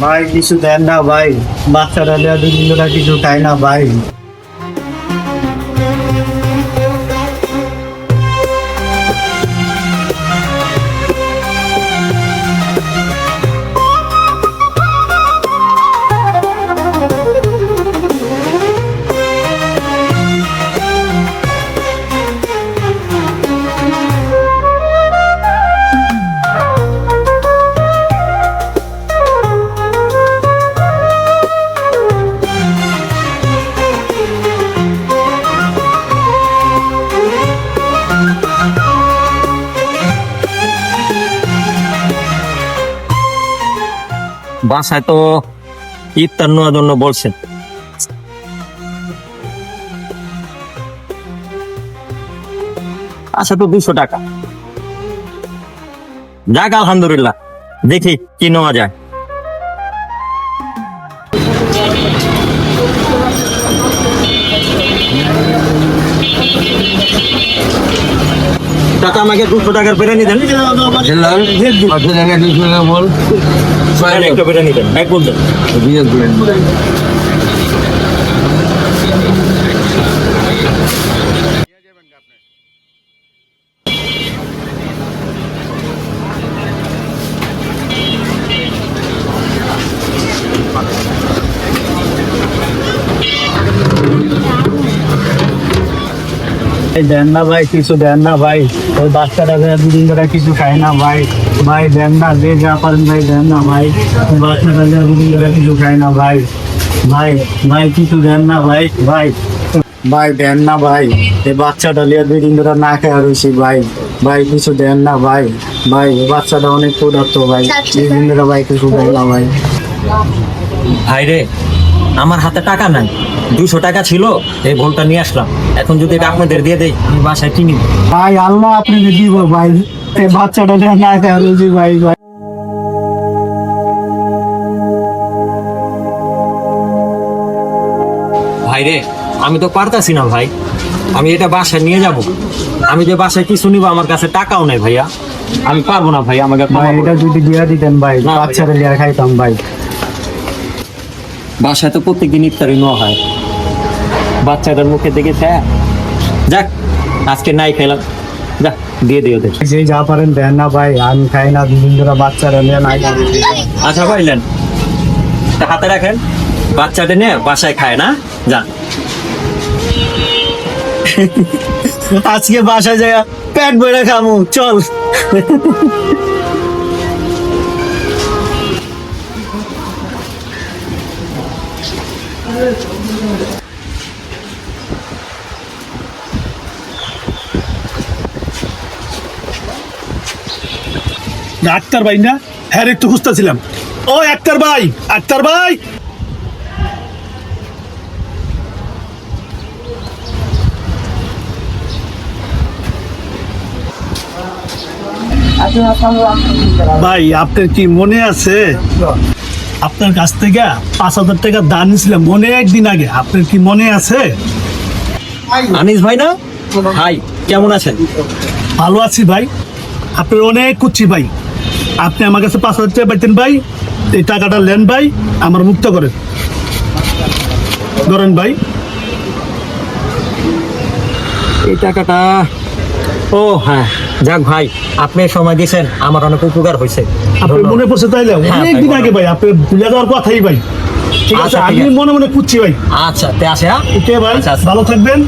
ভাই কিছু দেন না ভাই, বাচ্চারা দুদিন ধরে কিছু খায় না ভাই। বাসায় তো ইফতার নেওয়ার জন্য বলছেন। আচ্ছা তো 200 টাকা যাক, আলহামদুলিল্লাহ, দেখি কি নেওয়া যায়। টাকা আমাকে 200 টাকার বিরিয়ানি দেন। একটা বিরিয়ানি দেন, এক বলতেন। দেন না ভাই, কিছু দেন না ভাই, ওই বাচ্চারা দুদিন ধরে কিছু খায় না ভাই। ভাই দেন না, যে যা পারেন ভাই দেন না ভাই, বাচ্চারা দুদিন ধরে কিছু খায় না ভাই। ভাই ভাই কিছু দেন না ভাই, ভাই ভাই দেন না ভাই, এই বাচ্চাটা লিয়ে 2 দিন ধরে না খেয়ে রয়েছি ভাই। ভাই কিছু দেন না ভাই, ভাই বাচ্চাটা অনেক ক্ষুধার্ত ভাই, 2 দিন ধরে ভাই কিছু দেন না ভাই। ভাই রে, আমার হাতে টাকা নাই, 200 টাকা ছিল, এই ভুলটা নিয়ে আসলাম। এখন যদি এটা আপনাদের দিয়ে দেই, আমি বাসায় কিনি। ভাই আল্লাহ আপনাকে দিব ভাই, এই বাচ্চাটা লিয়ে না খেয়ে রয়েছি ভাই। ভাই ভাই রে, আমি তো পারতাছি না ভাই, আমি এটা বাসায় নিয়ে যাব। আমি যে বাসায় কিছু নিব, আমার কাছে টাকাও নাই ভাইয়া, আমি পারবো না ভাই, আমাকে ভাই এটা যদি দিয়ে দিতেন ভাই, না, বাচ্চারা লিয়ে খাইতাম ভাই। বাসায় তো প্রত্যেকদিন ইফতারি নেওয়া হয়, বাচ্চাদের মুখে দেখে যাক, আজকে নাই খেলাম, যা দিয়ে দিও ওদের। যে যা পারেন দেন না ভাই, আমি খাই না 2 দিন ধরে, বাচ্চারা নিয়ে নাই। আচ্ছা ভাইলেন, হাতে রাখেন, বাচ্চাদের নিয়ে বাসায় খায় না, যান। আজকে বাসায় যায় পেট ভরে খামু, চল। আক্তার ভাই না? হ্যাঁ একটু খুঁজতেছিলাম। ও আক্তার ভাই, আক্তার ভাই, ভাই আপনার কি মনে আছে আপনার কাছ থেকে 5,000 টাকা দান নিয়েছিলাম অনেক দিন আগে, আপনার কি মনে আছে? আনিস ভাই না? হাই, কেমন আছেন? ভালো আছি ভাই, আপনার অনেক কুচ্ছি ভাই। আপনি আমার কাছে 5,000 টাকা পাইতেন ভাই, এই টাকাটা নেন ভাই, আমার মুক্ত করেন, ধরেন ভাই। এই টাকাটা, ও হ্যাঁ, যাক ভাই, আপনি সময় দিয়েছেন, আমার অনেক উপকার হয়েছে। আপনার মনে পড়ছে তাইলে হ্যাঁ অনেক ভাই, দিন আগে ভাই, আপনি ভুলে যাওয়ার কথাই ভাই। ঠিক আছে, আচ্ছা, ঠিক আমি আছে। মনে মনে খুঁজছি ভাই। আচ্ছা তে আসে, হ্যাঁ ওকে ভাই, আচ্ছা, আচ্ছা। ভালো থাকবেন।